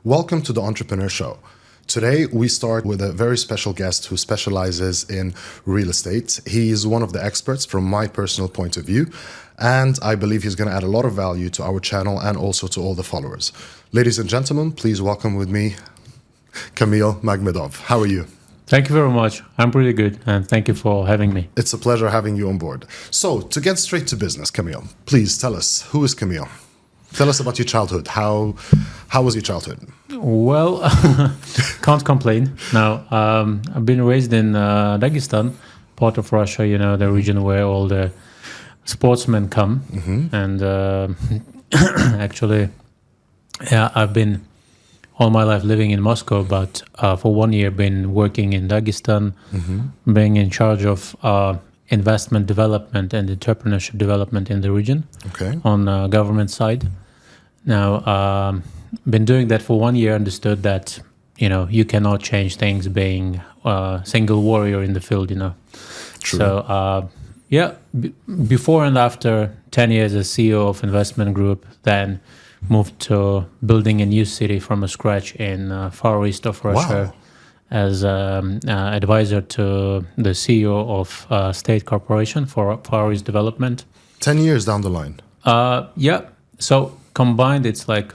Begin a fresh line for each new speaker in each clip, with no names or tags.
Welcome to the Entrepreneur Show. Today, we start with a very special guest who specializes in real estate. He is one of the experts from my personal point of view, and I believe he's going to add a lot of value to our channel and also to all the followers. Ladies and gentlemen, please welcome with me, Camille Magmedov. How are you?
Thank you very much. I'm pretty good, and thank you for having me.
It's a pleasure having you on board. So, to get straight to business, Camille, please tell us, who is Camille? Tell us about your childhood. How was your childhood?
Well, can't complain. Now, I've been raised in Dagestan, part of Russia, the region where all the sportsmen come. Mm-hmm. And actually, I've been all my life living in Moscow, but for 1 year been working in Dagestan, mm-hmm. being in charge of investment development and entrepreneurship development in the region, okay, on government side. Now, been doing that for 1 year, understood that, you cannot change things being a single warrior in the field, True. So, before and after 10 years as CEO of investment group, then moved to building a new city from scratch in far east of Russia. Wow. As advisor to the CEO of State Corporation for Far East Development.
10 years down the line.
So combined, it's like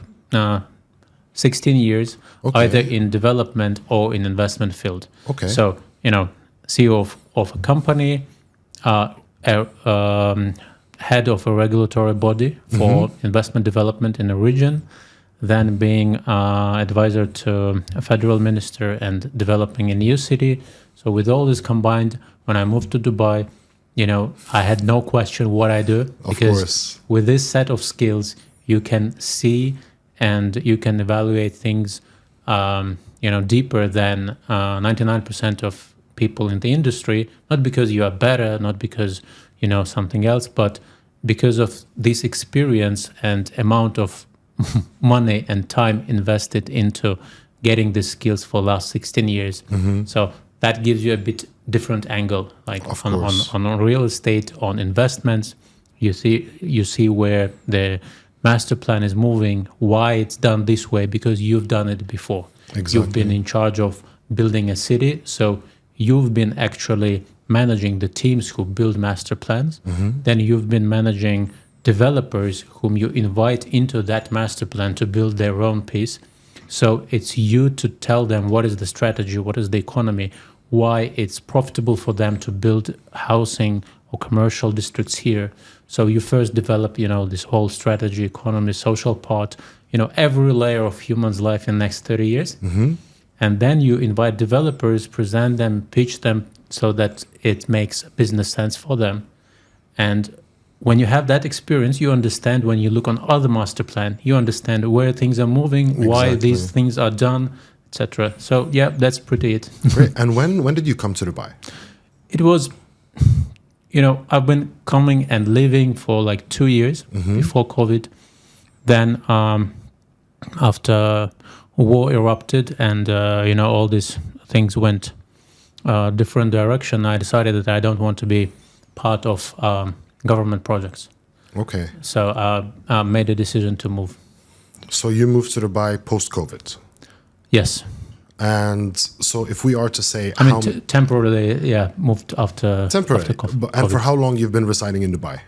16 years, okay, either in development or in investment field.
Okay.
So, CEO of a company, head of a regulatory body for mm-hmm. investment development in the region, then being advisor to a federal minister and developing a new city. So with all this combined, when I moved to Dubai, I had no question what I do. Because with this set of skills, you can see and you can evaluate things, deeper than 99% of people in the industry, not because you are better, not because you know something else, but because of this experience and amount of money and time invested into getting the skills for last 16 years. Mm-hmm. So that gives you a bit different angle, like on real estate, on investments. You see where the master plan is moving, why it's done this way, because you've done it before. Exactly. You've been in charge of building a city, so you've been actually managing the teams who build master plans. Mm-hmm. Then you've been managing developers whom you invite into that master plan to build their own piece. So it's you to tell them what is the strategy, what is the economy, why it's profitable for them to build housing or commercial districts here. So you first develop, this whole strategy, economy, social part, every layer of human's life in the next 30 years. Mm-hmm. And then you invite developers, present them, pitch them so that it makes business sense for them. And when you have that experience, you understand when you look on other master plan, you understand where things are moving, exactly, why these things are done, etc. So that's pretty it.
Great. And when did you come to Dubai?
It was, I've been coming and living for like 2 years mm-hmm. before COVID. Then after war erupted and, all these things went different direction, I decided that I don't want to be part of government projects.
Okay.
So I made a decision to move.
So you moved to Dubai post-COVID?
Yes.
And so if we are to say...
temporarily, moved after...
Temporarily. And for how long you've been residing in Dubai?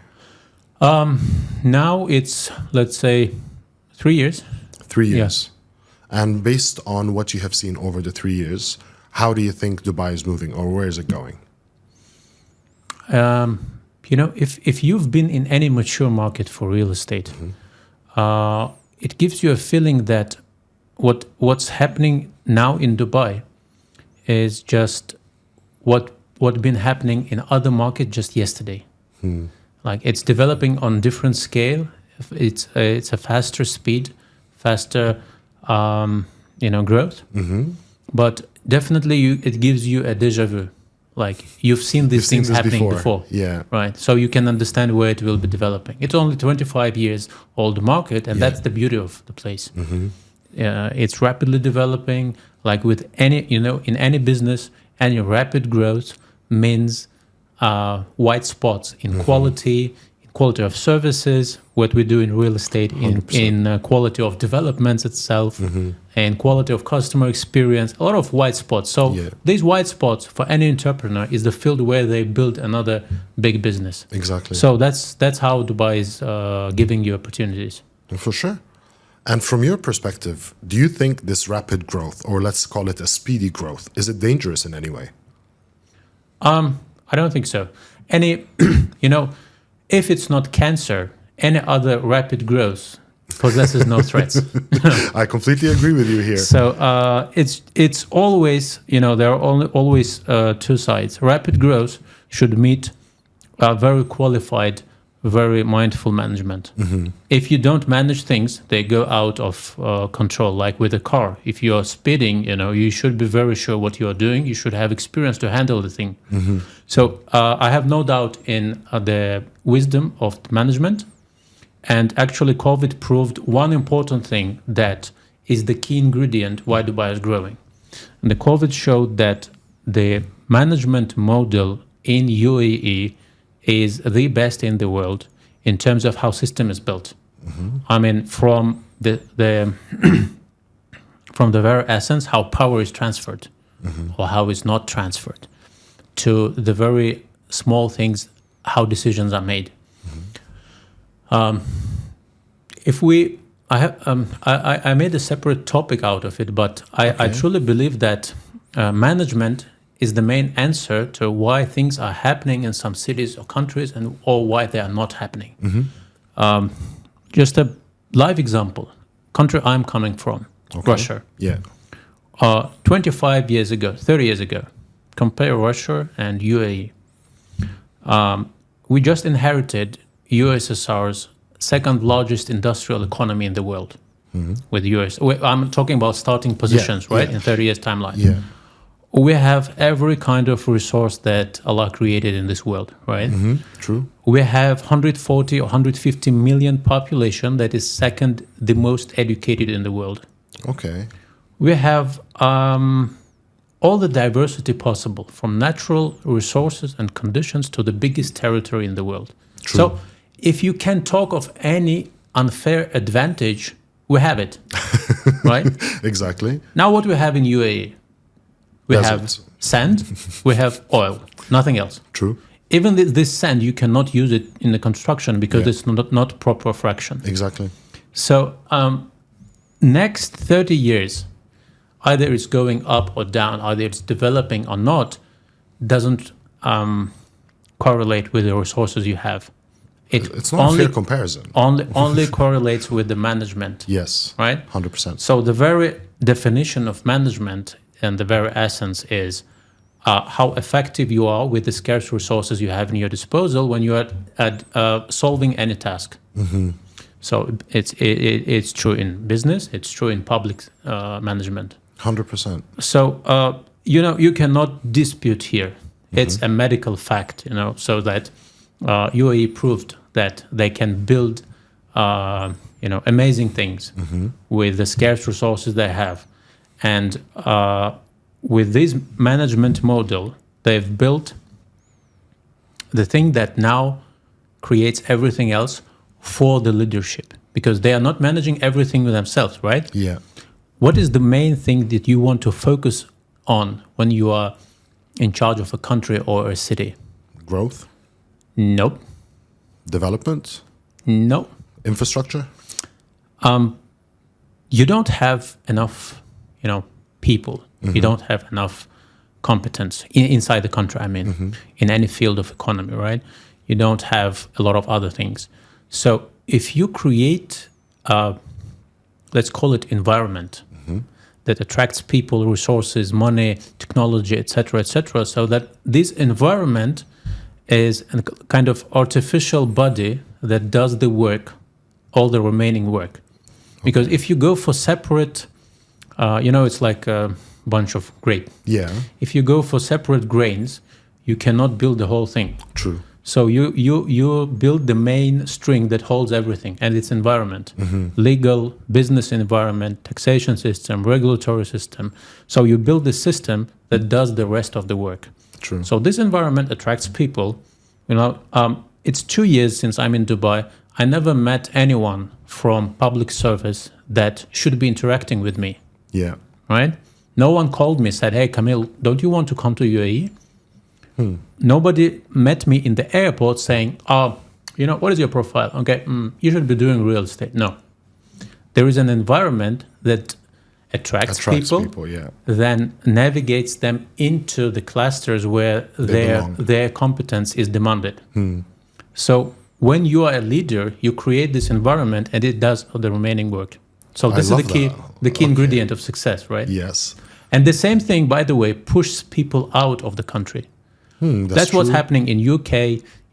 Now it's, let's say, 3 years.
3 years. Yeah. And based on what you have seen over the 3 years, how do you think Dubai is moving, or where is it going?
If you've been in any mature market for real estate, mm-hmm. It gives you a feeling that what's happening now in Dubai is just what been happening in other markets just yesterday. Like it's developing on different scale. It's a faster speed, faster growth. Mm-hmm. But definitely it gives you a déjà vu. Like you've seen these things happening before. Yeah. Right. So you can understand where it will be developing. It's only 25 years old market, and that's the beauty of the place. Mm-hmm. It's rapidly developing. Like with any, in any business, any rapid growth means white spots in mm-hmm. quality, in quality of services, what we do in real estate, in quality of developments itself, and quality of customer experience, a lot of white spots. So these white spots for any entrepreneur is the field where they build another big business.
Exactly.
So that's how Dubai is giving you opportunities.
For sure. And from your perspective, do you think this rapid growth, or let's call it a speedy growth, is it dangerous in any way?
I don't think so. Any, if it's not cancer, any other rapid growth possesses no threats.
I completely agree with you here.
So it's always, there are always two sides. Rapid growth should meet very qualified, very mindful management. If you don't manage things, they go out of control. Like with a car, if you are speeding, you should be very sure what you are doing. You should have experience to handle the thing. So I have no doubt in the wisdom of management. And actually, COVID proved one important thing that is the key ingredient why Dubai is growing. And the COVID showed that the management model in UAE is the best in the world in terms of how system is built. I mean, from the from the very essence, how power is transferred or how it's not transferred, to the very small things, how decisions are made. I made a separate topic out of it, but I truly believe that management is the main answer to why things are happening in some cities or countries or why they are not happening. Just a live example, country I'm coming from, Russia. 25 years ago, 30 years ago, compare Russia and UAE. We just inherited USSR's second largest industrial economy in the world with US. I'm talking about starting positions, right? In 30 years timeline. We have every kind of resource that Allah created in this world, right?
True.
We have 140 or 150 million population that is second the most educated in the world.
Okay.
We have all the diversity possible, from natural resources and conditions to the biggest territory in the world.
True.
So if you can talk of any unfair advantage, we have it, right?
Exactly.
Now what we have in UAE, we have sand, we have oil, nothing else.
True.
Even this sand, you cannot use it in the construction because it's not proper fraction.
Exactly.
So next 30 years, either it's going up or down, either it's developing or not, doesn't correlate with the resources you have.
It's not a fair comparison.
Only correlates with the management.
Yes.
Right?
100%.
So the very definition of management and the very essence is how effective you are with the scarce resources you have in your disposal when you are at solving any task. So it's true in business, it's true in public management.
100%.
So you cannot dispute here. It's a medical fact, so that UAE proved that they can build amazing things with the scarce resources they have. And with this management model, they've built the thing that now creates everything else for the leadership, because they are not managing everything themselves, right?
Yeah.
What is the main thing that you want to focus on when you are in charge of a country or a city?
Growth?
Nope.
Development?
Nope.
Infrastructure?
You don't have enough, people. You don't have enough competence inside the country, in any field of economy, right? You don't have a lot of other things. So if you create, let's call it environment, that attracts people, resources, money, technology, etc., so that this environment is a kind of artificial body that does the work, all the remaining work. Because if you go for separate, it's like a bunch of grape.
Yeah.
If you go for separate grains, you cannot build the whole thing.
True.
So you build the main string that holds everything, and its environment, legal, business environment, taxation system, regulatory system. So you build the system that does the rest of the work.
True.
So this environment attracts people. it's 2 years since I'm in Dubai. I never met anyone from public service that should be interacting with me,
Yeah.
right? No one called me, said, hey, Camille, don't you want to come to UAE? Nobody met me in the airport saying, oh, what is your profile? Okay, you should be doing real estate. No. There is an environment that attracts people,
yeah.
then navigates them into the clusters where their competence is demanded. So when you are a leader, you create this environment and it does the remaining work. So this is the key ingredient of success, right?
Yes.
And the same thing, by the way, pushes people out of the country. That's what's happening in UK,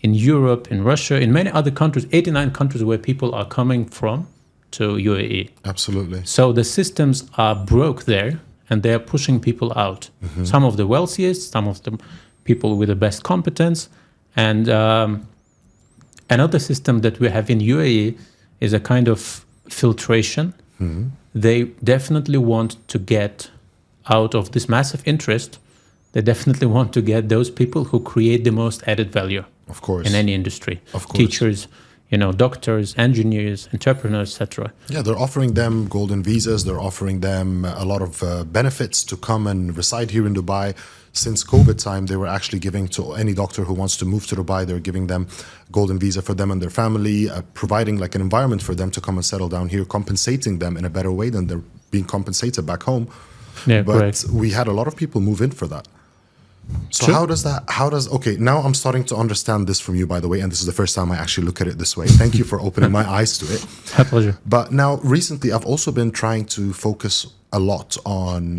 in Europe, in Russia, in many other countries, 89 countries where people are coming from to UAE.
Absolutely.
So the systems are broke there and they're pushing people out. Some of the wealthiest, some of the people with the best competence. And another system that we have in UAE is a kind of filtration. They definitely want to get out of this massive interest. They definitely want to get those people who create the most added value.
Of course.
In any industry.
Of course.
Teachers, doctors, engineers, entrepreneurs, etc.
Yeah, they're offering them golden visas. They're offering them a lot of benefits to come and reside here in Dubai. Since COVID time, they were actually giving to any doctor who wants to move to Dubai, they're giving them golden visa for them and their family, providing like an environment for them to come and settle down here, compensating them in a better way than they're being compensated back home.
Yeah,
but
correct.
we had a lot of people move in for that. So
True.
Okay, now I'm starting to understand this from you, by the way, and this is the first time I actually look at it this way. Thank you for opening my eyes to it.
My pleasure.
But now, recently, I've also been trying to focus a lot on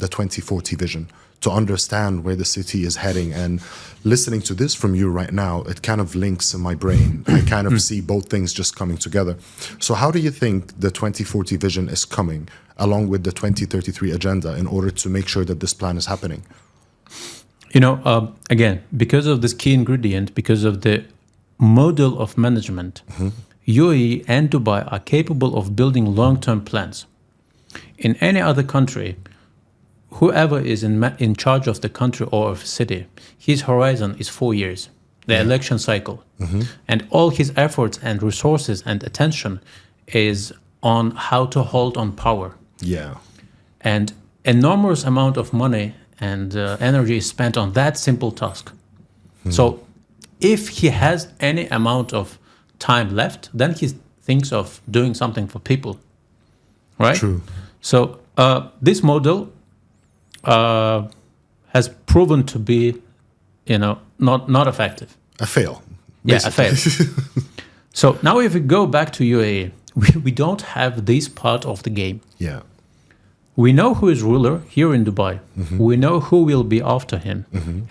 the 2040 vision to understand where the city is heading. And listening to this from you right now, it kind of links in my brain. I kind of see both things just coming together. So how do you think the 2040 vision is coming along with the 2033 agenda in order to make sure that this plan is happening?
Again, because of this key ingredient, because of the model of management, UAE and Dubai are capable of building long-term plans. In any other country, whoever is in charge of the country or of a city, his horizon is 4 years, the election cycle. And all his efforts and resources and attention is on how to hold on power.
Yeah.
And enormous amount of money and energy is spent on that simple task. So if he has any amount of time left, then he thinks of doing something for people, right?
True.
So this model has proven to be, not effective.
A fail.
Basically. Yeah, a fail. So now if we go back to UAE, we don't have this part of the game.
Yeah.
We know who is ruler here in Dubai. We know who will be after him.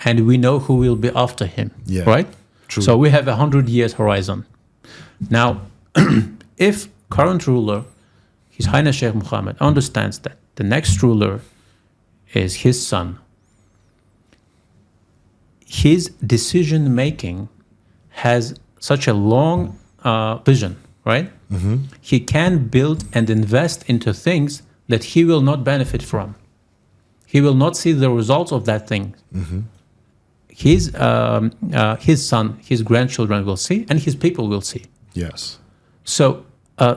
And we know who will be after him, right?
True.
So we have 100 years horizon. Now, if current ruler, His Highness Sheikh Mohammed, understands that the next ruler is his son, his decision making has such a long vision, right? He can build and invest into things that he will not benefit from. He will not see the results of that thing. His son, his grandchildren will see, and his people will see.
Yes.
So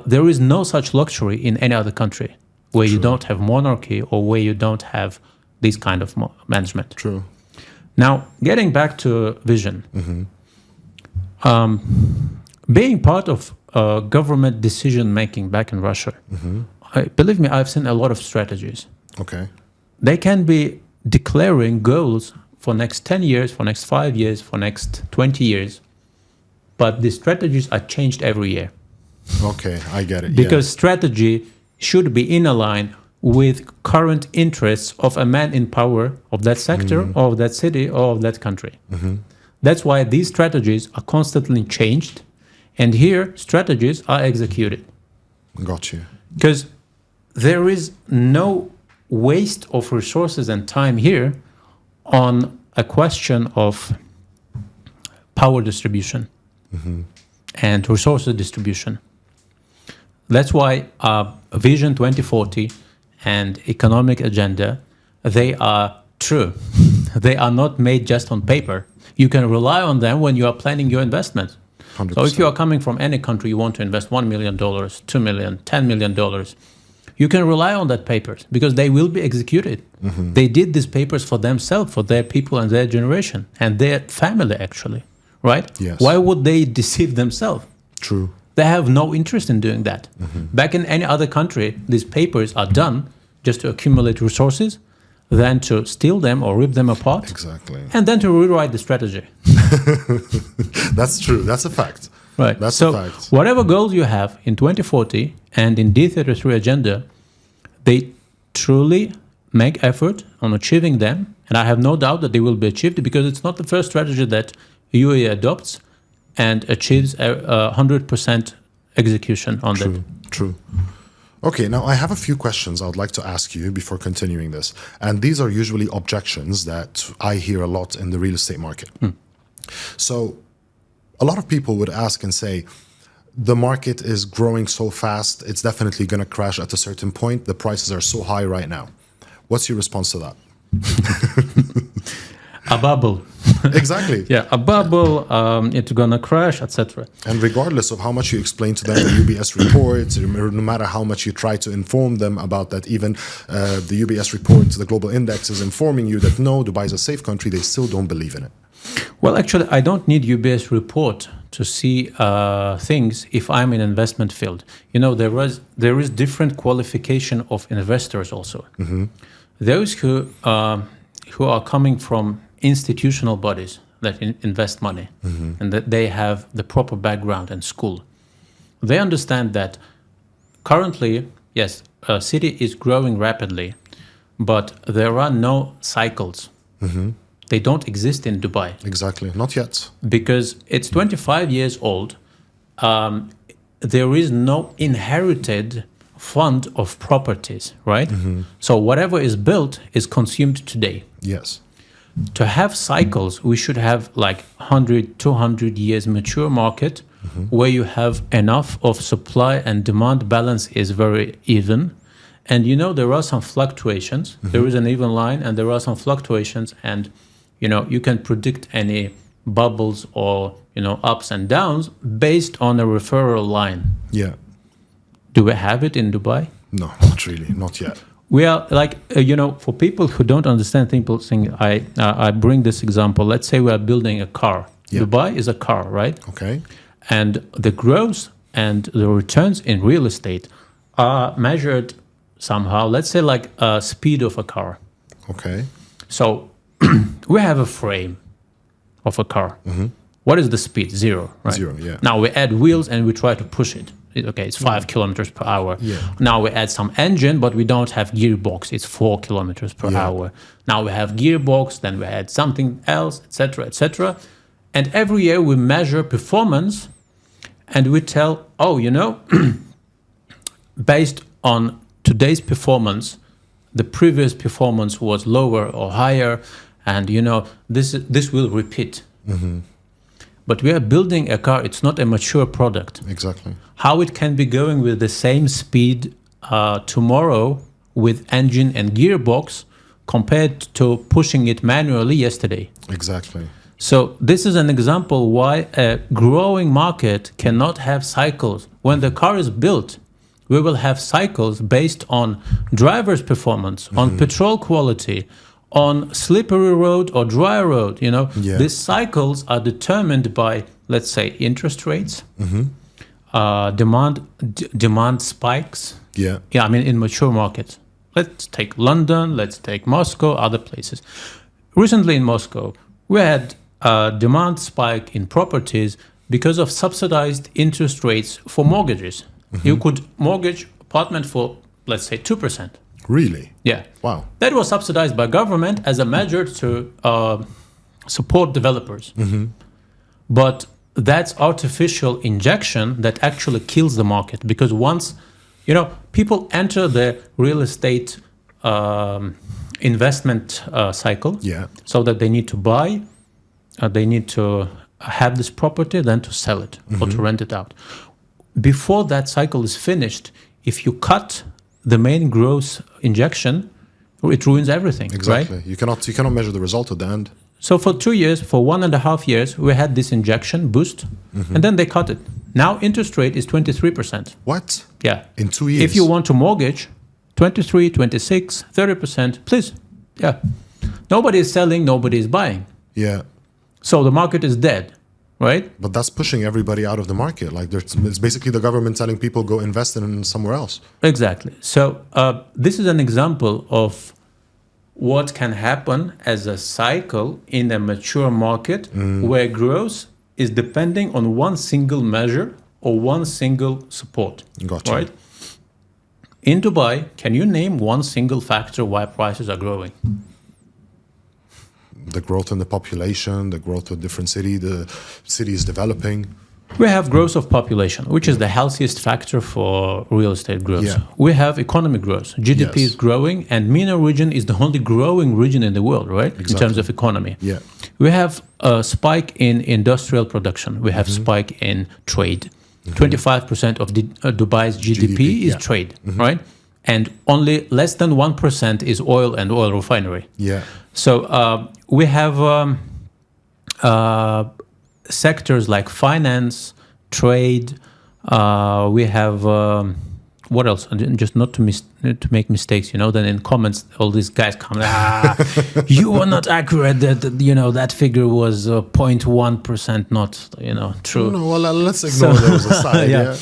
there is no such luxury in any other country where you don't have monarchy or where you don't have this kind of management.
True.
Now, getting back to vision, being part of government decision making back in Russia, believe me, I've seen a lot of strategies.
Okay.
They can be declaring goals for next 10 years, for next 5 years, for next 20 years, but the strategies are changed every year.
Okay, I get it.
Because strategy should be in line with current interests of a man in power of that sector, or of that city, or of that country. That's why these strategies are constantly changed, and here strategies are executed.
Got you.
Because there is no waste of resources and time here on a question of power distribution and resources distribution. That's why Vision 2040 and economic agenda, they are true. They are not made just on paper. You can rely on them when you are planning your investment. So if you are coming from any country, you want to invest $1 million, $2 million, $10 million, you can rely on that papers because they will be executed. They did these papers for themselves, for their people and their generation and their family, actually, right?
Yes.
Why would they deceive themselves?
True.
They have no interest in doing that. Back in any other country, these papers are done just to accumulate resources, then to steal them or rip them apart.
Exactly.
And then to rewrite the strategy.
That's true. That's a fact.
Right.
That's
so
a fact.
Whatever goals you have in 2040 and in D33 agenda, they truly make effort on achieving them. And I have no doubt that they will be achieved because it's not the first strategy that UAE adopts and achieves 100% execution on that.
True. Okay, now I have a few questions I would like to ask you before continuing this. And these are usually objections that I hear a lot in the real estate market. So a lot of people would ask and say, the market is growing so fast, it's definitely going to crash at a certain point. The prices are so high right now. What's your response to that?
A bubble.
Exactly.
Yeah, a bubble, it's gonna crash, etc.
And regardless of how much you explain to them the UBS reports, no matter how much you try to inform them about that, even the UBS reports, the global index is informing you that no, Dubai is a safe country, they still don't believe in it.
Well, actually, I don't need UBS report to see things if I'm in investment field. You know, there is different qualification of investors also. Those who are coming from institutional bodies that invest money and that they have the proper background and school. They understand that currently, yes, a city is growing rapidly, but there are no cycles. They don't exist in Dubai.
Exactly, not yet.
Because it's 25 years old. There is no inherited fund of properties, right? So whatever is built is consumed today.
Yes.
To have cycles, we should have like 100, 200 years mature market where you have enough of supply and demand balance is very even. And you know, there are some fluctuations. There is an even line and there are some fluctuations. And, you know, you can predict any bubbles or, you know, ups and downs based on a referral line.
Yeah.
Do we have it in Dubai?
No, not really, not yet.
We are like, you know, for people who don't understand, people think I bring this example. Let's say we are building a car.
Yeah.
Dubai is a car, right?
Okay.
And the growth and the returns in real estate are measured somehow. Let's say like speed of a car.
Okay.
So we have a frame of a car. What is the speed? 0, right?
0, yeah.
Now we add wheels and we try to push it. Okay, it's 5 kilometers per hour.
Yeah.
Now we add some engine, but we don't have gearbox. It's 4 kilometers per hour. Now we have gearbox, then we add something else, etc., etc. And every year we measure performance and we tell, oh, you know, based on today's performance, the previous performance was lower or higher, and you know, this will repeat. But we are building a car, it's not a mature product.
Exactly.
How it can be going with the same speed tomorrow with engine and gearbox compared to pushing it manually yesterday.
Exactly.
So this is an example why a growing market cannot have cycles. When the car is built, we will have cycles based on driver's performance, on petrol quality, on slippery road or dry road. You know, these cycles are determined by, let's say, interest rates, demand spikes. Yeah, I mean, in mature markets. Let's take London, let's take Moscow, other places. Recently in Moscow, we had a demand spike in properties because of subsidized interest rates for mortgages. You could mortgage apartment for, let's say, 2%.
Really?
Yeah.
Wow.
That was subsidized by government as a measure to support developers. But that's artificial injection that actually kills the market, because once, you know, people enter the real estate investment cycle, so that they need to buy, they need to have this property, then to sell it or to rent it out. Before that cycle is finished, if you cut the main growth injection, it ruins everything.
Exactly.
Right?
You cannot measure the result at the end.
So for 2 years, for 1.5 years, we had this injection boost, and then they cut it. Now interest rate is 23%.
What?
Yeah.
In 2 years?
If you want to mortgage, 23, 26, 30%, please. Yeah. Nobody is selling, nobody is buying.
Yeah.
So the market is dead, right?
But that's pushing everybody out of the market. Like it's basically the government telling people go invest in somewhere else.
Exactly. So this is an example of what can happen as a cycle in a mature market where growth is depending on one single measure or one single support.
Gotcha.
Right? In Dubai, can you name one single factor why prices are growing?
The growth in the population, the growth of different city, the city is developing.
We have growth of population, which is the healthiest factor for real estate growth.
Yeah.
We have economic growth. GDP
Yes.
is growing, and MENA region is the only growing region in the world, right? In terms of economy.
Yeah.
We have a spike in industrial production. We have spike in trade. 25% of Dubai's GDP is
yeah.
trade, right? And only less than 1% is oil and oil refinery.
Yeah.
So we have sectors like finance, trade. We have what else? And just not to make mistakes, you know. Then in comments, all these guys come, you were not accurate. That figure was 0.1%, not true.
No, well, let's ignore those aside. Yeah.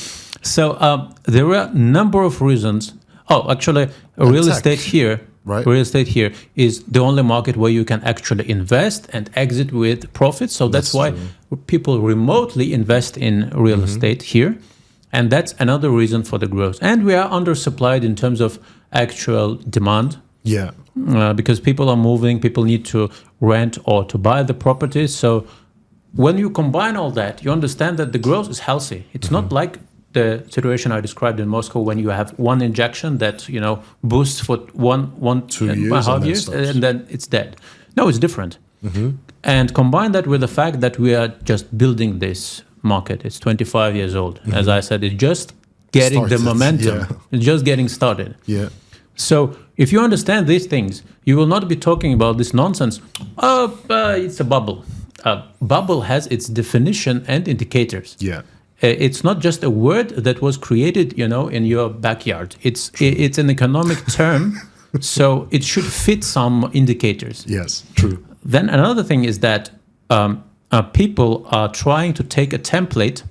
So there were a number of reasons. Oh, actually, real
tech.
estate here.
Right.
Real estate here is the only market where you can actually invest and exit with profits. So that's why people remotely invest in real estate here. And that's another reason for the growth. And we are undersupplied in terms of actual demand.
Yeah.
Because people are moving, people need to rent or to buy the properties. So when you combine all that, you understand that the growth is healthy. It's not like the situation I described in Moscow when you have one injection that boosts for 2.5 years and then it's dead. No, it's different. And combine that with the fact that we are just building this market. It's 25 years old. As I said, it's just getting the momentum.
Yeah.
It's just getting started.
Yeah.
So if you understand these things, you will not be talking about this nonsense. It's a bubble. A bubble has its definition and indicators.
Yeah.
It's not just a word that was created, in your backyard. It's an economic term, so it should fit some indicators.
Yes, true.
Then another thing is that people are trying to take a template,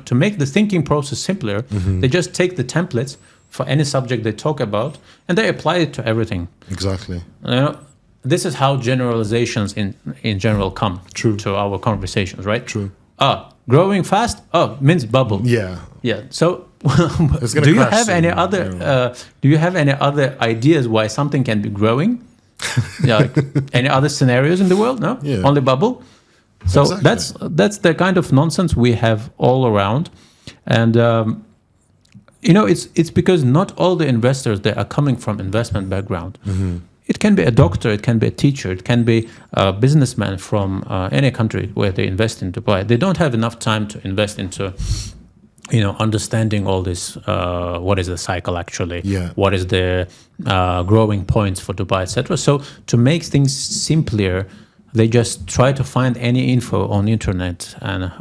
to make the thinking process simpler. They just take the templates for any subject they talk about, and they apply it to everything.
Exactly.
This is how generalizations in general come to our conversations, right?
True.
Growing fast? Means bubble.
Yeah.
Yeah. So,
do
you have any other? Do you have any other ideas why something can be growing? Like any other scenarios in the world? No.
Yeah.
Only bubble. So
Exactly.
that's the kind of nonsense we have all around, and it's because not all the investors they are coming from investment background. It can be a doctor, it can be a teacher, it can be a businessman from any country where they invest in Dubai. They don't have enough time to invest into, understanding all this. What is the cycle actually?
Yeah.
What is the growing points for Dubai, etc. So to make things simpler, they just try to find any info on the internet and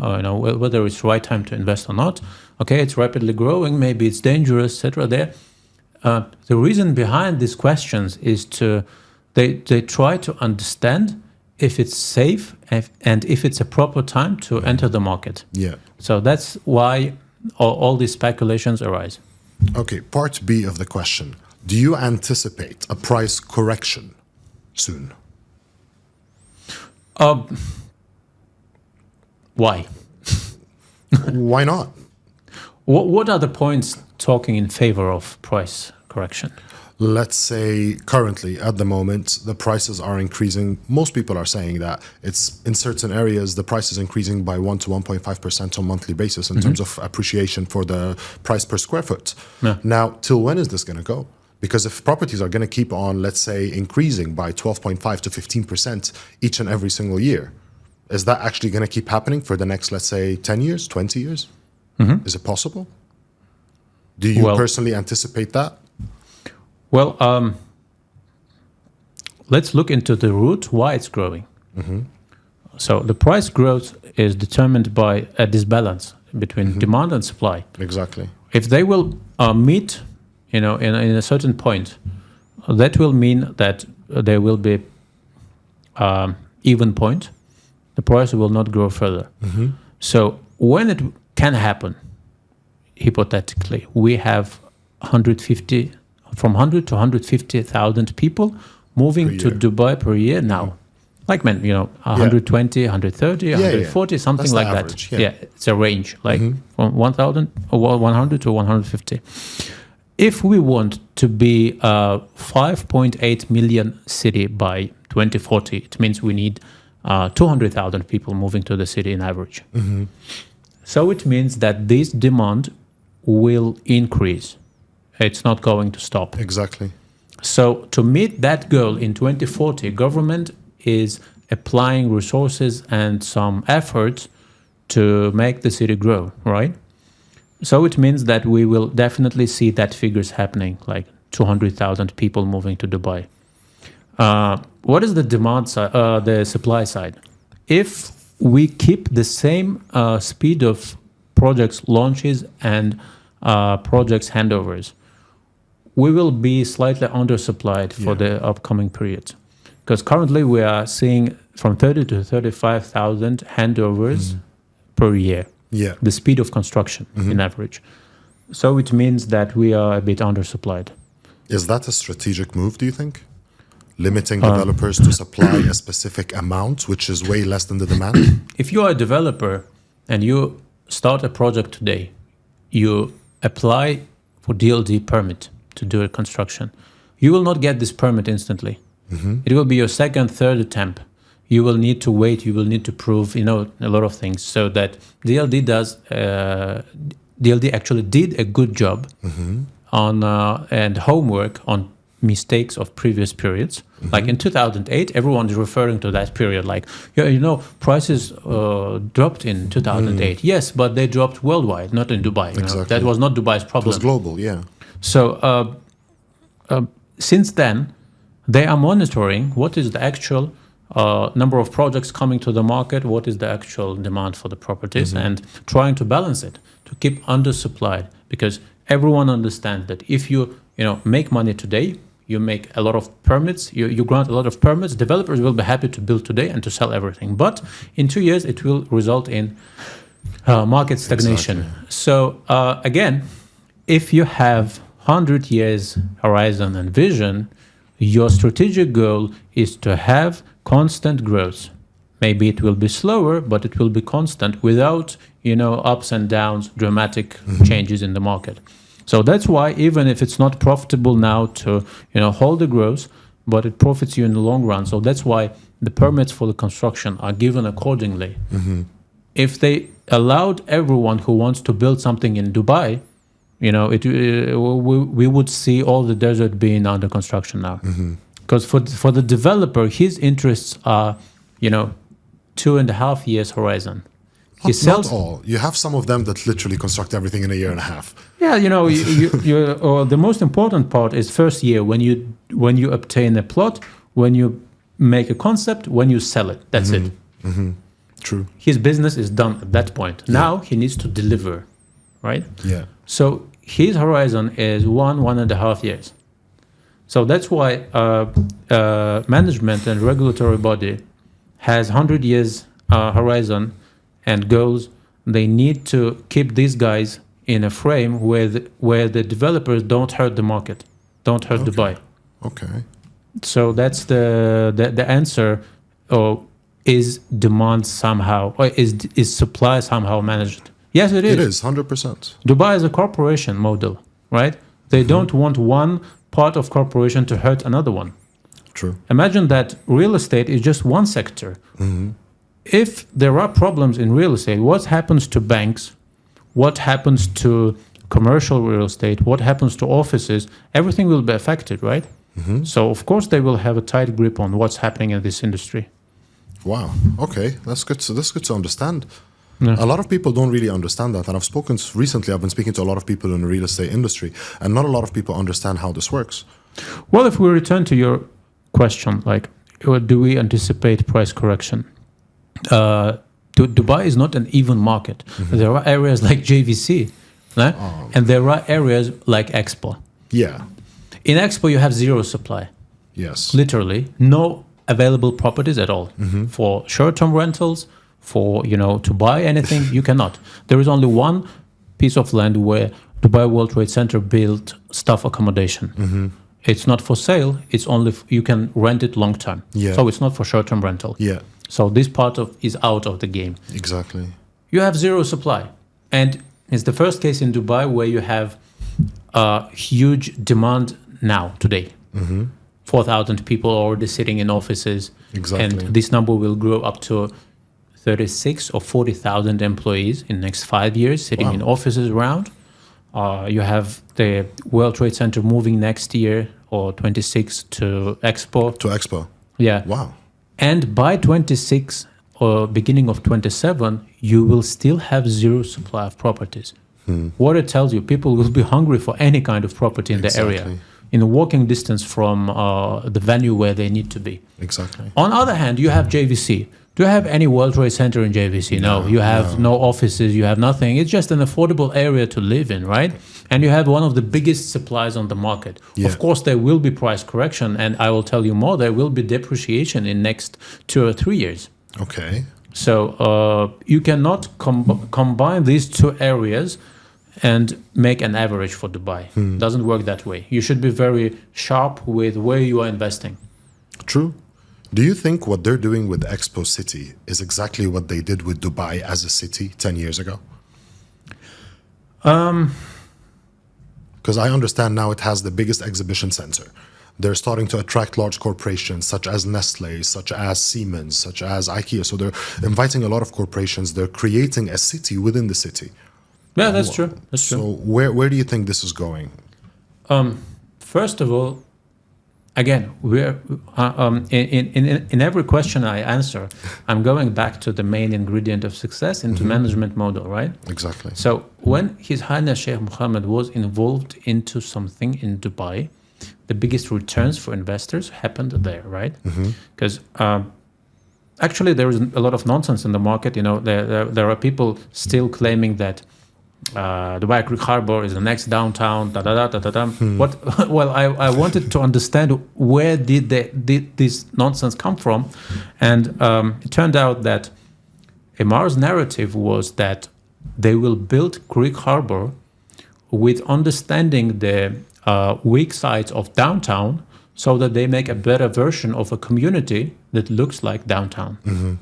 whether it's the right time to invest or not. Okay, it's rapidly growing. Maybe it's dangerous, etc. There. The reason behind these questions is they try to understand if it's safe and if it's a proper time to enter the market.
Yeah.
So that's why all these speculations arise.
Okay, part B of the question. Do you anticipate a price correction soon?
Why?
Why not?
What are the points talking in favor of price correction?
Let's say currently, at the moment, the prices are increasing. Most people are saying that it's in certain areas, the price is increasing by 1 to 1.5% on a monthly basis in terms of appreciation for the price per square foot.
Yeah.
Now, till when is this going to go? Because if properties are going to keep on, let's say, increasing by 12.5 to 15% each and every single year, is that actually going to keep happening for the next, let's say, 10 years, 20 years? Is it possible? Do you personally anticipate that?
Well, let's look into the root why it's growing. So the price growth is determined by a disbalance between demand and supply.
Exactly.
If they will meet, in a certain point, that will mean that there will be even point. The price will not grow further. So when it can happen, hypothetically, we have 150 from 100 to 150,000 people moving to Dubai per year now. Like, 120, 130, 140, something
That's
like
the average,
that. Yeah, it's a range, like from 100 to 150. If we want to be a 5.8 million city by 2040, it means we need 200,000 people moving to the city in average. So it means that this demand will increase. It's not going to stop.
Exactly.
So to meet that goal in 2040, government is applying resources and some efforts to make the city grow, right? So it means that we will definitely see that figures happening, like 200,000 people moving to Dubai. What is the demand side, the supply side? If we keep the same speed of projects launches and projects handovers, we will be slightly undersupplied for the upcoming periods. Because currently we are seeing from 30 to 35,000 handovers per year.
Yeah.
The speed of construction in average. So it means that we are a bit undersupplied.
Is that a strategic move, do you think? Limiting developers to supply a specific amount, which is way less than the demand?
If you are a developer and you start a project today, you apply for DLD permit to do a construction. You will not get this permit instantly. It will be your second, third attempt. You will need to wait. You will need to prove, a lot of things. So that DLD actually did a good job on and homework on mistakes of previous periods. Like in 2008, everyone is referring to that period. Like, prices dropped in 2008. Yes, but they dropped worldwide, not in Dubai.
Exactly.
That was not Dubai's problem.
It was global, yeah.
So since then, they are monitoring what is the actual number of projects coming to the market, what is the actual demand for the properties, and trying to balance it to keep undersupplied. Because everyone understands that if you make money today, you make a lot of permits, you grant a lot of permits, developers will be happy to build today and to sell everything. But in 2 years, it will result in market stagnation.
Exactly.
So again, if you have 100 years horizon and vision, your strategic goal is to have constant growth. Maybe it will be slower, but it will be constant without, ups and downs, dramatic changes in the market. So that's why even if it's not profitable now to, hold the growth, but it profits you in the long run. So that's why the permits for the construction are given accordingly. If they allowed everyone who wants to build something in Dubai, we would see all the desert being under construction now. Because for the developer, his interests are, 2.5 years horizon. He sells
not all. You have some of them that literally construct everything in a year and a half.
Yeah, the most important part is first year when you obtain a plot, when you make a concept, when you sell it. That's it.
True.
His business is done at that point. Now he needs to deliver, right?
Yeah.
So his horizon is 1.5 years. So that's why management and regulatory body has 100 years horizon and goals. They need to keep these guys in a frame where the developers don't hurt the market, don't hurt Dubai.
Okay.
So that's the answer. Or is demand somehow, or is supply somehow managed? Yes, it is.
It is 100%.
Dubai is a corporation model, right? They don't want one part of corporation to hurt another one.
True.
Imagine that real estate is just one sector. If there are problems in real estate, what happens to banks? What happens to commercial real estate? What happens to offices? Everything will be affected, right? So of course they will have a tight grip on what's happening in this industry.
Wow. Okay, that's good. So that's good to understand.
Yeah.
A lot of people don't really understand that, and I've been speaking to a lot of people in the real estate industry, and not a lot of people understand how this works.
Well, if we return to your question, like do we anticipate price correction? Dubai is not an even market. There are areas like JVC, right? And there are areas like Expo.
Yeah.
In Expo, you have zero supply.
Yes.
Literally, no available properties at all for short-term rentals. For to buy anything, you cannot. There is only one piece of land where Dubai World Trade Center built staff accommodation. It's not for sale. It's only you can rent it long term.
Yeah.
So it's not for short-term rental.
Yeah.
So this part is out of the game.
Exactly.
You have zero supply, and it's the first case in Dubai where you have a huge demand now today. 4,000 people already sitting in offices.
Exactly.
And this number will grow up to 36 or 40,000 employees in the next 5 years sitting in offices around. You have the World Trade Center moving next year or 26 to Expo.
To Expo.
Yeah.
Wow.
And by 26 or beginning of 27, you will still have zero supply of properties. What it tells you, people will be hungry for any kind of property in the area, in a walking distance from the venue where they need to be.
Exactly.
On the other hand, you have JVC. Do you have any World Trade Center in JVC? No. You have no offices. You have nothing. It's just an affordable area to live in, right? And you have one of the biggest supplies on the market.
Yeah.
Of course, there will be price correction, and I will tell you more. There will be depreciation in next 2 or 3 years.
Okay.
So you cannot combine these two areas and make an average for Dubai. Doesn't work that way. You should be very sharp with where you are investing.
True. Do you think what they're doing with Expo City is exactly what they did with Dubai as a city 10 years ago? Because I understand now it has the biggest exhibition center. They're starting to attract large corporations such as Nestle, such as Siemens, such as IKEA. So they're inviting a lot of corporations. They're creating a city within the city.
Yeah, that's true. That's true.
So where do you think this is going?
First of all, again, we're in every question I answer, I'm going back to the main ingredient of success into management model, right?
Exactly.
So when His Highness Sheikh Mohammed was involved into something in Dubai, the biggest returns for investors happened there, right? Because actually there is a lot of nonsense in the market. There are people still claiming that Dubai Creek Harbor is the next downtown. What? Well, I wanted to understand where did this nonsense come from, and it turned out that Emar's narrative was that they will build Creek Harbor with understanding the weak sides of downtown, so that they make a better version of a community that looks like downtown.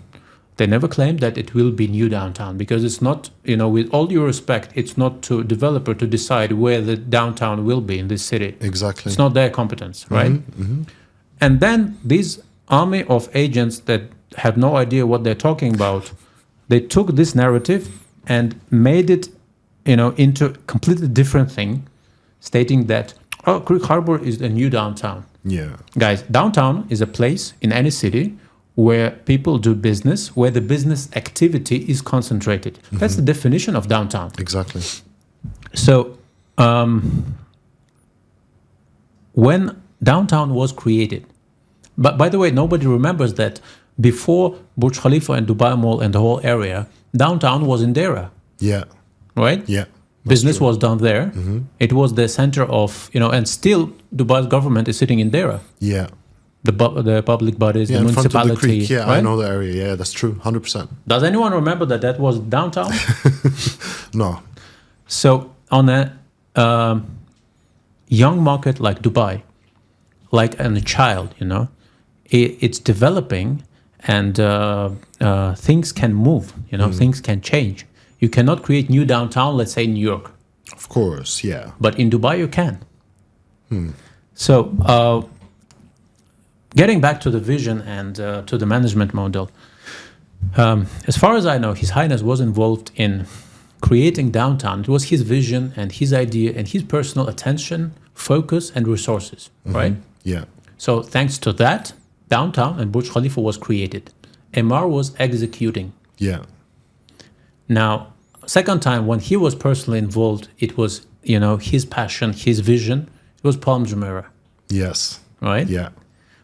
They never claimed that it will be new downtown, because it's not, with all due respect, it's not to developer to decide where the downtown will be in this city.
Exactly.
It's not their competence, right? And then these army of agents that have no idea what they're talking about, they took this narrative and made it, into a completely different thing, stating that, Creek Harbor is the new downtown.
Yeah.
Guys, downtown is a place in any city where people do business, where the business activity is concentrated. That's the definition of downtown.
Exactly.
So when downtown was created, but by the way, nobody remembers that before Burj Khalifa and Dubai Mall and the whole area, downtown was in Dera.
Yeah.
Right?
Yeah.
Business was done there. It was the center of, and still Dubai's government is sitting in Dera.
Yeah.
The public bodies, the
in front of
municipality.
the creek. Yeah,
right?
I know the area. Yeah, that's true. 100%.
Does anyone remember that was downtown?
No.
So on a young market like Dubai, like a child, it's developing, and things can move. Things can change. You cannot create new downtown, let's say in New York.
Of course, yeah.
But in Dubai, you can. So getting back to the vision and to the management model, as far as I know, His Highness was involved in creating downtown. It was his vision and his idea and his personal attention, focus, and resources, right?
Yeah.
So thanks to that, downtown and Burj Khalifa was created. Emar was executing.
Yeah.
Now, second time when he was personally involved, it was, his passion, his vision. It was Palm Jumeirah,
Yes.
right?
Yeah.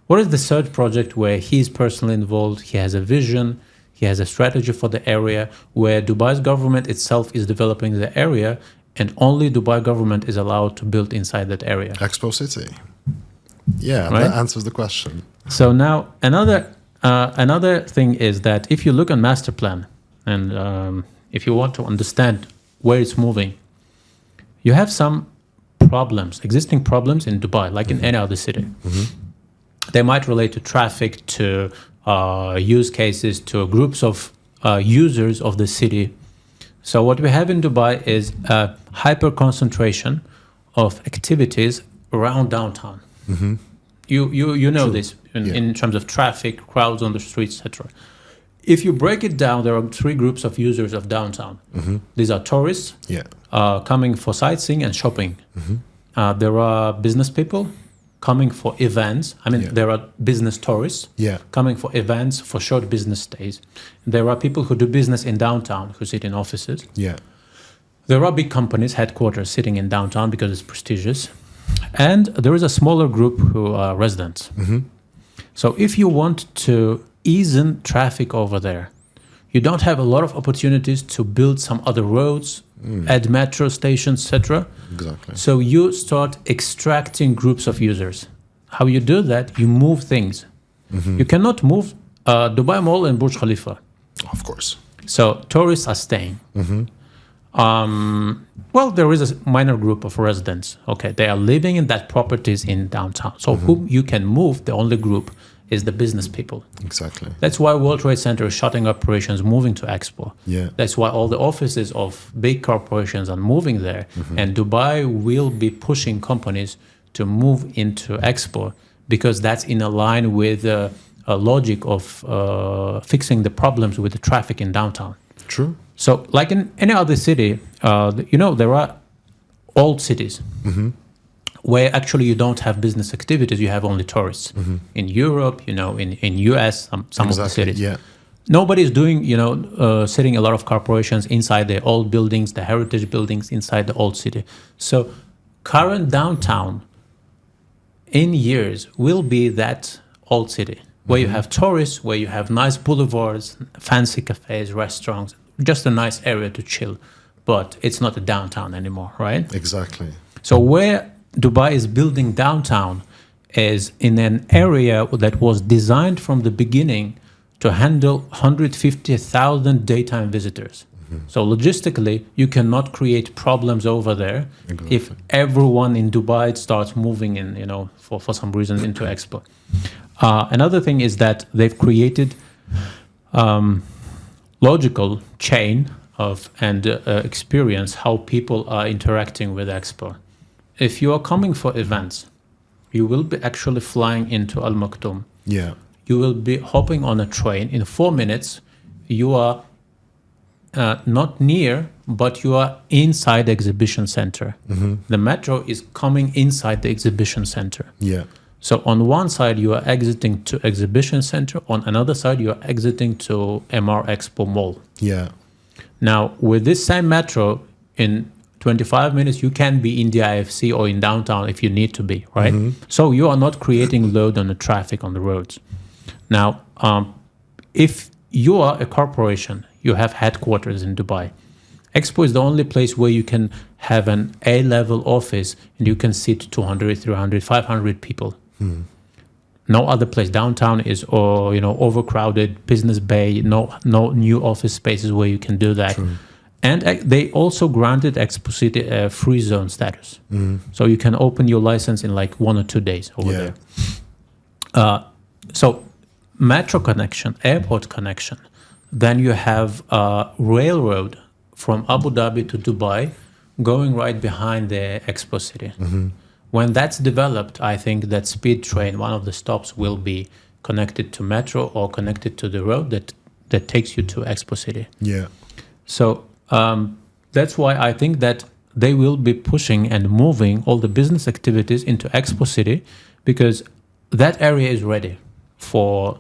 What is the third project where he's personally involved? He has a vision, he has a strategy for the area, where Dubai's government itself is developing the area, and only Dubai government is allowed to build inside that area.
Expo City. Yeah,
Right?
that answers the question.
So now another thing is that if you look at master plan, and if you want to understand where it's moving, you have some problems, existing problems in Dubai, like in any other city. They might relate to traffic, to use cases, to groups of users of the city. So what we have in Dubai is a hyper concentration of activities around downtown. You know this in terms of traffic, crowds on the streets, etc. If you break it down, there are three groups of users of downtown. These are tourists coming for sightseeing and shopping. There are business people coming for events. I mean, there are business tourists coming for events, for short business stays. There are people who do business in downtown, who sit in offices. There are big companies, headquarters, sitting in downtown because it's prestigious. And there is a smaller group who are residents. So if you want to ease in traffic over there, you don't have a lot of opportunities to build some other roads, add metro stations, etc.
Exactly.
So you start extracting groups of users. How you do that? You move things. You cannot move Dubai Mall and Burj Khalifa.
Of course.
So tourists are staying. Well, there is a minor group of residents. Okay, they are living in that properties in downtown. So whom you can move, the only group, is the business people.
Exactly.
That's why World Trade Center is shutting operations, moving to Expo.
Yeah.
That's why all the offices of big corporations are moving there. And Dubai will be pushing companies to move into Expo because that's in a line with a logic of fixing the problems with the traffic in downtown.
True.
So like in any other city, there are old cities where actually you don't have business activities, you have only tourists. In Europe, in US, some of the cities.
Yeah.
Nobody's doing, setting a lot of corporations inside the old buildings, the heritage buildings inside the old city. So current downtown in years will be that old city where you have tourists, where you have nice boulevards, fancy cafes, restaurants, just a nice area to chill. But it's not a downtown anymore, right?
Exactly.
So where Dubai is building downtown is in an area that was designed from the beginning to handle 150,000 daytime visitors. So logistically, you cannot create problems over there if everyone in Dubai starts moving in, for some reason into Expo. Another thing is that they've created logical chain of and experience how people are interacting with Expo. If you are coming for events, you will be actually flying into Al Maktoum.
Yeah.
You will be hopping on a train. In 4 minutes, you are not near, but you are inside the exhibition center. The metro is coming inside the exhibition center.
Yeah.
So on one side, you are exiting to exhibition center. On another side, you are exiting to MR Expo Mall.
Yeah.
Now, with this same metro, in 25 minutes, you can be in the IFC or in downtown if you need to be, right? So you are not creating load on the traffic on the roads. Now, if you are a corporation, you have headquarters in Dubai. Expo is the only place where you can have an A-level office and you can seat 200, 300, 500 people. No other place. Downtown is, overcrowded, business bay, no new office spaces where you can do that.
True.
And they also granted Expo City a free zone status. So you can open your license in like 1 or 2 days over there. So metro connection, airport connection. Then you have a railroad from Abu Dhabi to Dubai going right behind the Expo City. When that's developed, I think that speed train, one of the stops, will be connected to metro or connected to the road that takes you to Expo City.
Yeah.
So that's why I think that they will be pushing and moving all the business activities into Expo City because that area is ready for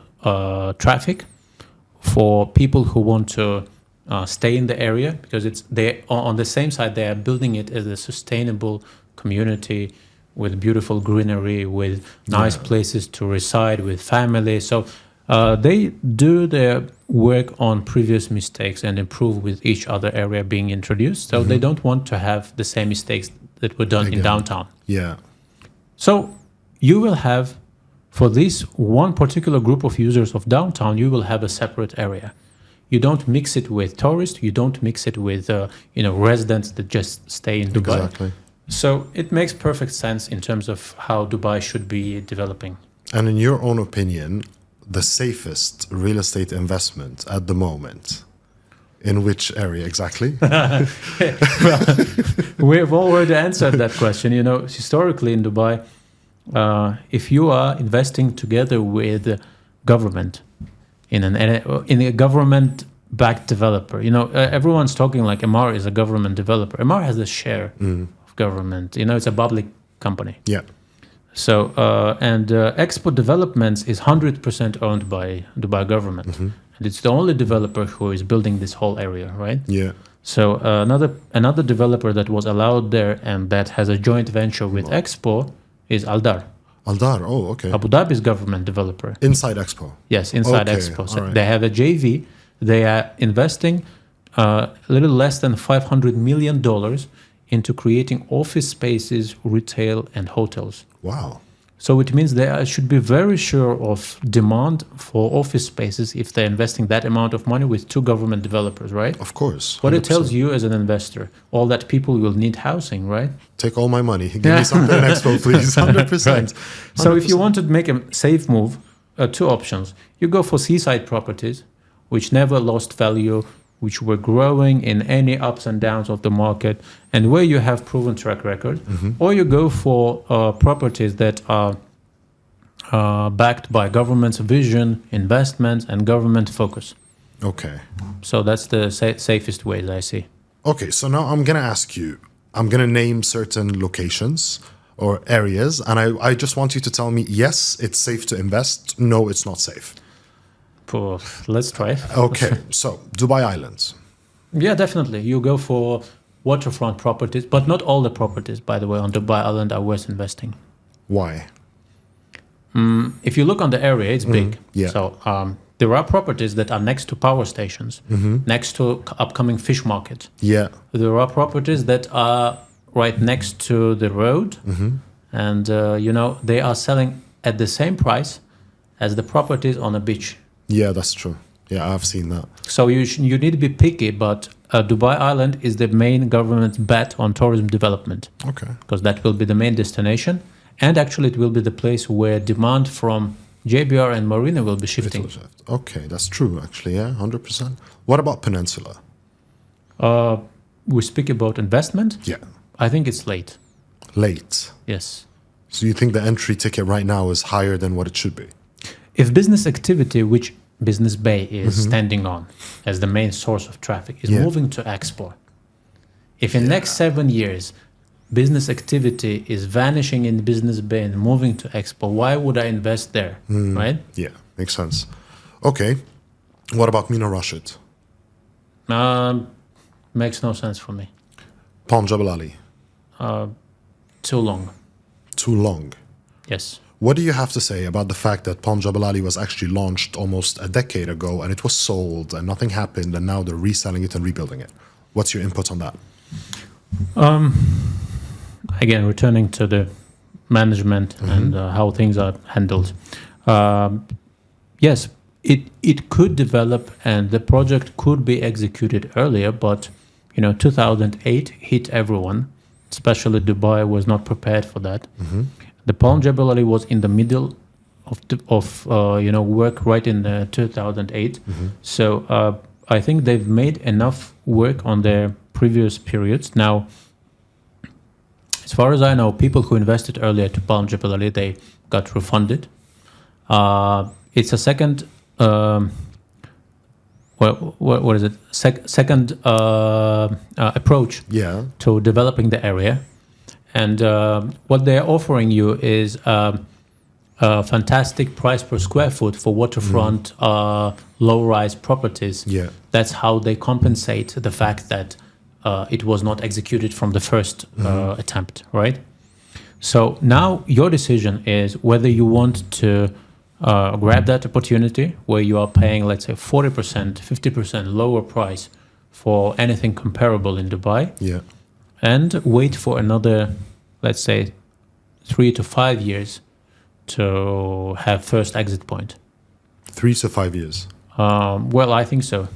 traffic, for people who want to stay in the area because they on the same side they are building it as a sustainable community with beautiful greenery, with nice places to reside with family. So they do their work on previous mistakes and improve with each other area being introduced. So they don't want to have the same mistakes that were done in downtown.
Yeah.
So you will have, for this one particular group of users of downtown, you will have a separate area. You don't mix it with tourists. You don't mix it with residents that just stay in Dubai.
Exactly.
So it makes perfect sense in terms of how Dubai should be developing.
And in your own opinion, the safest real estate investment at the moment, in which area exactly?
Well, we've already answered that question. Historically in Dubai, if you are investing together with government in a government-backed developer, everyone's talking like Emaar is a government developer. Emaar has a share of government. It's a public company.
Yeah.
So Expo Developments is 100% owned by Dubai government, and it's the only developer who is building this whole area, right?
Yeah.
So another developer that was allowed there and that has a joint venture with Expo is Aldar.
Aldar, oh, okay.
Abu Dhabi's government developer.
Inside Expo?
Yes, inside
Okay,
Expo. So
all right.
they have a JV. They are investing a little less than $500 million into creating office spaces, retail, and hotels.
Wow.
So it means they should be very sure of demand for office spaces if they're investing that amount of money with two government developers, right?
Of course.
What it
100%.
tells you as an investor, all that people will need housing, right?
Take all my money. Give me something in Expo, please. 100%.
Right. So if you
100%.
want to make a safe move, two options. You go for Seaside Properties, which never lost value, which were growing in any ups and downs of the market, and where you have proven track record, or you go for properties that are backed by government's vision, investments, and government focus.
Okay.
So that's the safest way that I see.
Okay, so now I'm going to ask you, I'm going to name certain locations or areas, and I just want you to tell me, yes, it's safe to invest, no, it's not safe.
Let's try.
Okay, so Dubai Islands.
Yeah, definitely. You go for waterfront properties, but not all the properties, by the way, on Dubai Island are worth investing.
Why?
If you look on the area, it's big.
yeah.
So there are properties that are next to power stations, next to upcoming fish market.
Yeah.
There are properties that are right next to the road, and they are selling at the same price as the properties on a beach.
Yeah, that's true. Yeah, I've seen that.
So you need to be picky, but Dubai Island is the main government's bet on tourism development.
Okay.
Because that will be the main destination. And actually, it will be the place where demand from JBR and Marina will be shifting.
Okay, that's true, actually. Yeah, 100%. What about Peninsula?
We speak about investment.
Yeah.
I think it's late.
Late.
Yes.
So you think the entry ticket right now is higher than what it should be?
If business activity, which Business Bay is standing on as the main source of traffic, is moving to Expo, if in next 7 years business activity is vanishing in Business Bay and moving to Expo, why would I invest there, right?
Yeah, makes sense. Okay. What about Mina Rashid?
Makes no sense for me.
Palm Jebel Ali?
Too long.
Too long.
Yes.
What do you have to say about the fact that Palm Jebel Ali was actually launched almost a decade ago and it was sold and nothing happened and now they're reselling it and rebuilding it? What's your input on that?
Again, returning to the management and how things are handled. Yes, it could develop and the project could be executed earlier, but 2008 hit everyone, especially Dubai was not prepared for that. The Palm Jebel Ali was in the middle of work right in 2008. So I think they've made enough work on their previous periods. Now, as far as I know, people who invested earlier to Palm Jebel Ali, they got refunded. It's a second, what is it? Second approach to developing the area. And what they're offering you is a fantastic price per square foot for waterfront low-rise properties.
Yeah.
That's how they compensate the fact that it was not executed from the first attempt, right? So now your decision is whether you want to grab that opportunity where you are paying, let's say, 40%, 50% lower price for anything comparable in Dubai,
Yeah.
and wait for another, let's say, 3 to 5 years to have first exit point.
3 to 5 years.
Well, I think so.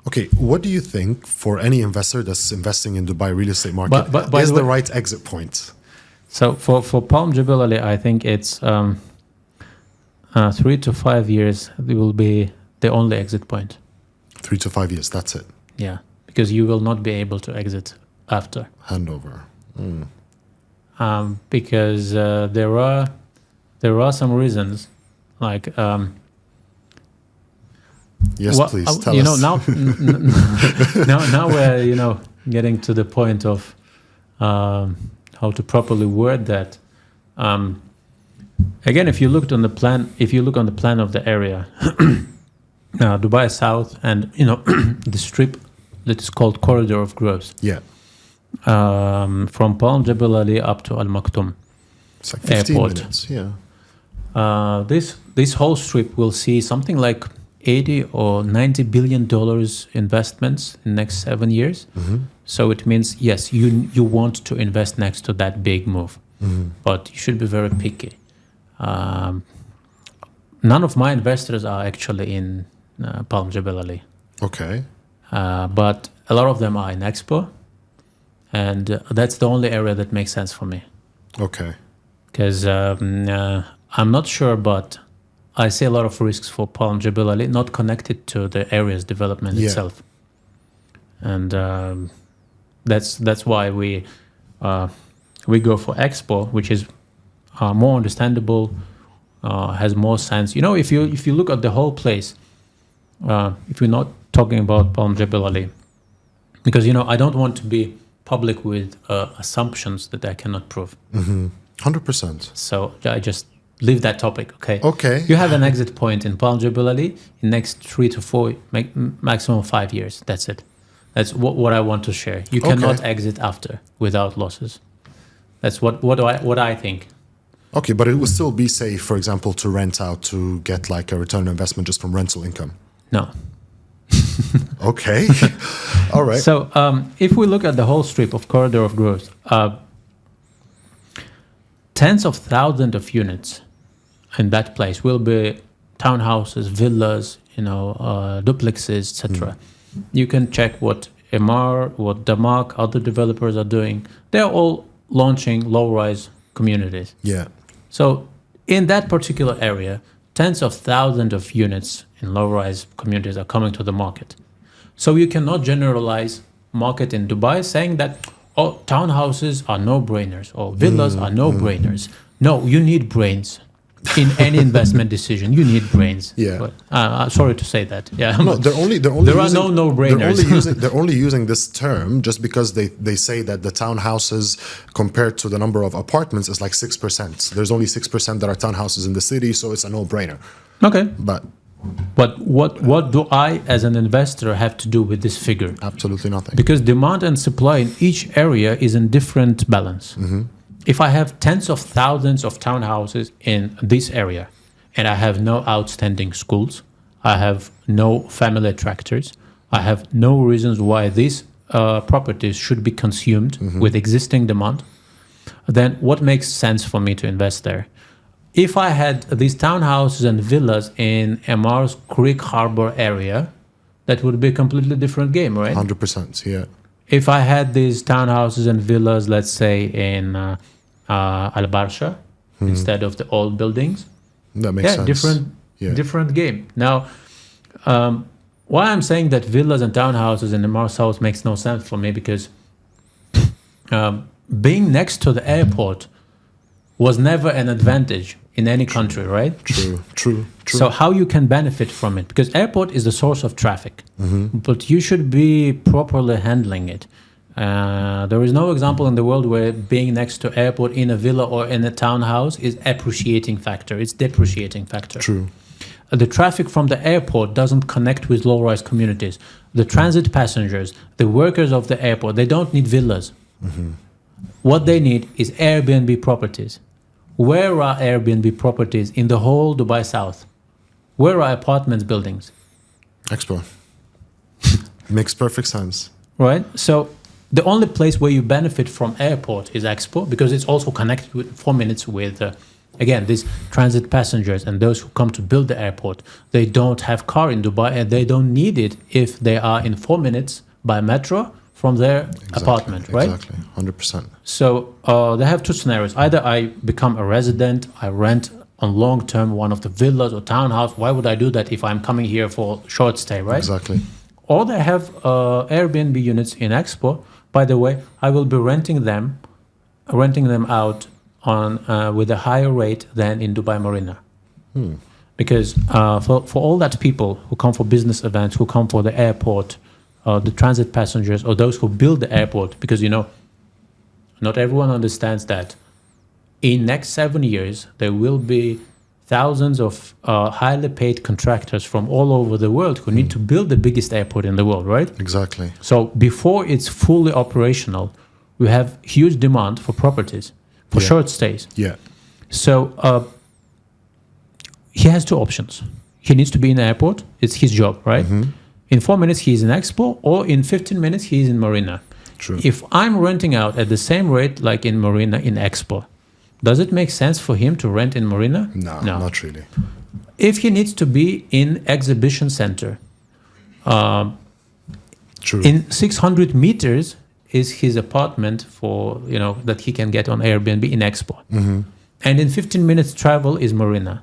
Okay, what do you think for any investor that's investing in Dubai real estate market
But by
is
the
the
way-
right exit point?
So for Palm Jebel Ali, I think it's 3 to 5 years will be the only exit point.
3 to 5 years, that's it.
Yeah, because you will not be able to exit after.
Handover.
Because there are some reasons, like
Yes,
well,
please tell
you
us.
know now we're getting to the point of how to properly word that. Again, if you look on the plan of the area, Dubai South, and the strip that is called Corridor of Growth,
Yeah,
from Palm Jebel Ali up to Al Maktoum.
it's like 15
Airport.
minutes. Yeah.
This whole strip will see something like 80 or 90 billion dollars investments in the next 7 years. So it means, yes, you want to invest next to that big move, but you should be very picky. None of my investors are actually in Palm Jebel Ali,
Okay.
but a lot of them are in Expo, and that's the only area that makes sense for me.
Okay.
Because I'm not sure, but I see a lot of risks for Palm Jebel Ali, not connected to the area's development
Yeah.
itself, and that's why we go for Expo, which is more understandable, has more sense. If you look at the whole place, if we're not talking about Palm Jebel Ali, because I don't want to be public with assumptions that I cannot prove.
100%.
So I just leave that topic, okay?
Okay.
You have an exit point in Palm Jebel Ali in next 3 to 4, maximum 5 years. That's it. That's what I want to share. You cannot exit after without losses. That's what I think.
Okay, but it would still be safe, for example, to rent out to get like a return on investment just from rental income.
No.
Okay. All right.
So if we look at the whole strip of Corridor of Growth, tens of thousands of units in that place will be townhouses, villas, duplexes, etc. You can check what MR, what Damak, other developers are doing. They're all launching low-rise communities.
Yeah.
So in that particular area, tens of thousands of units in low-rise communities are coming to the market. So you cannot generalize market in Dubai saying that, townhouses are no-brainers or villas are no-brainers. No, you need brains. In any investment decision, you need brains.
Yeah.
But, sorry to say that. Yeah.
No, they're only
There are
using,
no no-brainers.
They're only using this term just because they say that the townhouses compared to the number of apartments is like 6%. There's only 6% that are townhouses in the city, so it's a no-brainer.
Okay.
But
But what do I, as an investor, have to do with this figure?
absolutely nothing.
Because demand and supply in each area is in different balance. If I have tens of thousands of townhouses in this area and I have no outstanding schools, I have no family attractors, I have no reasons why these properties should be consumed with existing demand, then what makes sense for me to invest there? If I had these townhouses and villas in MR's Creek Harbor area, that would be a completely different game, right?
100%, yeah.
If I had these townhouses and villas, let's say in Al Barsha, instead of the old buildings,
That makes sense.
different game. Now, why I'm saying that villas and townhouses in the Mars South makes no sense for me, because being next to the airport was never an advantage in any country, right?
True.
So how you can benefit from it? Because airport is the source of traffic, but you should be properly handling it. There is no example in the world where being next to airport in a villa or in a townhouse is appreciating factor. It's depreciating factor.
True.
The traffic from the airport doesn't connect with low-rise communities. The transit passengers, the workers of the airport, they don't need villas. What they need is Airbnb properties. Where are Airbnb properties in the whole Dubai South? Where are apartments buildings?
Expo. Makes perfect sense.
Right? So the only place where you benefit from airport is Expo, because it's also connected with 4 minutes with, again, these transit passengers and those who come to build the airport. They don't have car in Dubai and they don't need it if they are in 4 minutes by metro from their apartment, right?
Exactly, 100%.
So they have two scenarios. Either I become a resident, I rent on long term one of the villas or townhouse. Why would I do that if I'm coming here for short stay, right?
Exactly.
Or they have Airbnb units in Expo. By the way, I will be renting them out on with a higher rate than in Dubai Marina. Because for all that people who come for business events, who come for the airport, the transit passengers, or those who build the airport, because not everyone understands that in next 7 years there will be thousands of highly paid contractors from all over the world who need to build the biggest airport in the world, right?
Exactly.
So before it's fully operational, we have huge demand for properties, for short stays.
Yeah.
So he has two options. He needs to be in the airport. It's his job, right? In 4 minutes, he's in Expo, or in 15 minutes, he's in Marina.
True.
If I'm renting out at the same rate like in Marina, in Expo, does it make sense for him to rent in Marina?
No, not really.
If he needs to be in exhibition center,
True.
in 600 meters is his apartment for, that he can get on Airbnb in Expo. And in 15 minutes travel is Marina.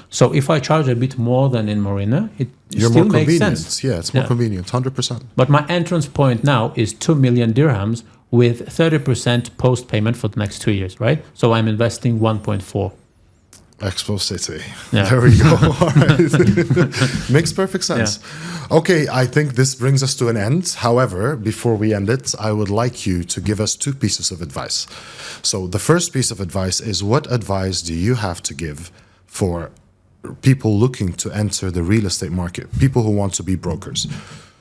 So if I charge a bit more than in Marina, it
You're
still
more
makes
convenient.
sense.
Yeah, it's more convenient, 100%.
But my entrance point now is 2 million dirhams with 30% post payment for the next 2 years, right? So I'm investing 1.4.
Expo City.
Yeah.
There we go. All right. Makes perfect sense. Okay, I think this brings us to an end. However, before we end it, I would like you to give us 2 pieces of advice. So the first piece of advice is, what advice do you have to give for people looking to enter the real estate market, people who want to be brokers?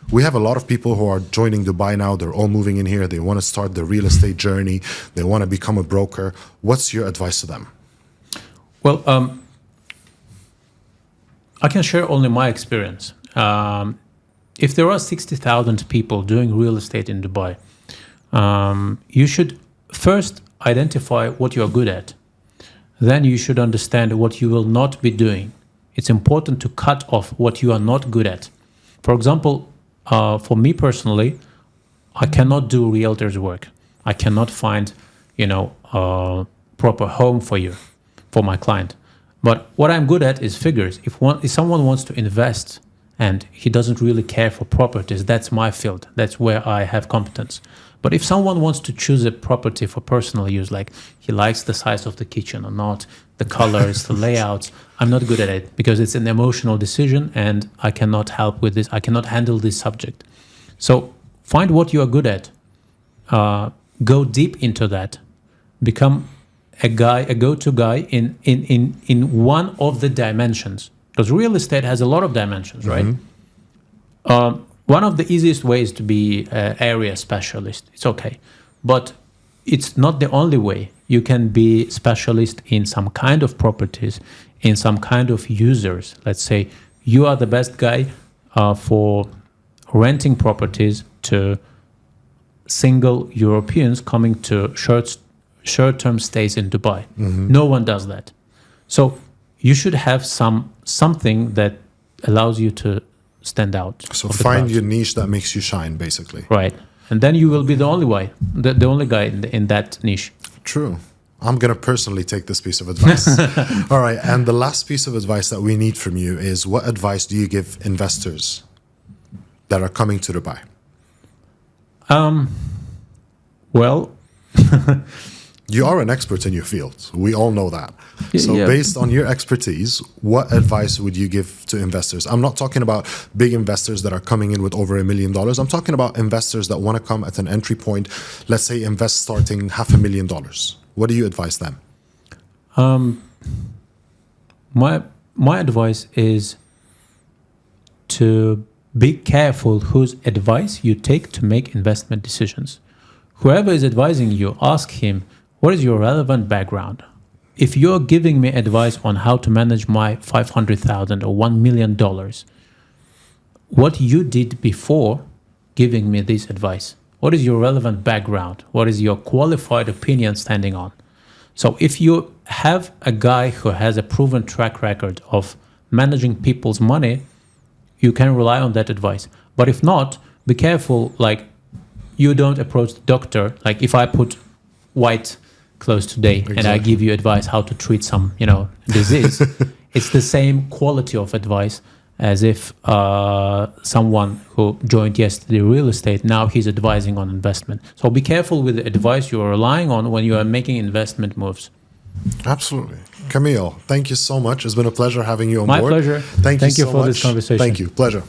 We have a lot of people who are joining Dubai now. They're all moving in here. They want to start their real estate journey. They want to become a broker. What's your advice to them?
Well, I can share only my experience. If there are 60,000 people doing real estate in Dubai, you should first identify what you are good at. Then you should understand what you will not be doing. It's important to cut off what you are not good at. For example, for me personally, I cannot do realtor's work. I cannot find, a proper home for my client. But what I'm good at is figures. If someone wants to invest and he doesn't really care for properties, that's my field. That's where I have competence. But if someone wants to choose a property for personal use, like he likes the size of the kitchen or not, the colors, the layouts, I'm not good at it because it's an emotional decision and I cannot help with this. I cannot handle this subject. So find what you are good at. Go deep into that. Become a go-to guy in one of the dimensions. Because real estate has a lot of dimensions, right? One of the easiest ways to be an area specialist, it's okay. But it's not the only way. You can be specialist in some kind of properties, in some kind of users. Let's say you are the best guy for renting properties to single Europeans coming to short-term stays in Dubai. No one does that. So you should have something that allows you to stand out.
So find your niche that makes you shine, basically.
Right. And then you will be the only guy in that niche.
True. I'm going to personally take this piece of advice. All right. And the last piece of advice that we need from you is, what advice do you give investors that are coming to Dubai?
Well,
you are an expert in your field. We all know that. So
Yeah.
based on your expertise, what advice would you give to investors? I'm not talking about big investors that are coming in with over $1 million. I'm talking about investors that want to come at an entry point, let's say invest starting $500,000. What do you advise them?
my advice is to be careful whose advice you take to make investment decisions. whoever is advising you, ask him, what is your relevant background? If you're giving me advice on how to manage my $500,000 or $1 million, what you did before giving me this advice? What is your relevant background? What is your qualified opinion standing on? So if you have a guy who has a proven track record of managing people's money, you can rely on that advice. But if not, be careful, like you don't approach the doctor. Like if I put white clothes today and I give you advice how to treat some, disease, it's the same quality of advice as if someone who joined yesterday real estate, now he's advising on investment. So be careful with the advice you are relying on when you are making investment moves.
Absolutely. Camille, thank you so much. It's been a pleasure having you on board.
My pleasure.
Thank you so
for
much.
this conversation.
Thank you. Pleasure.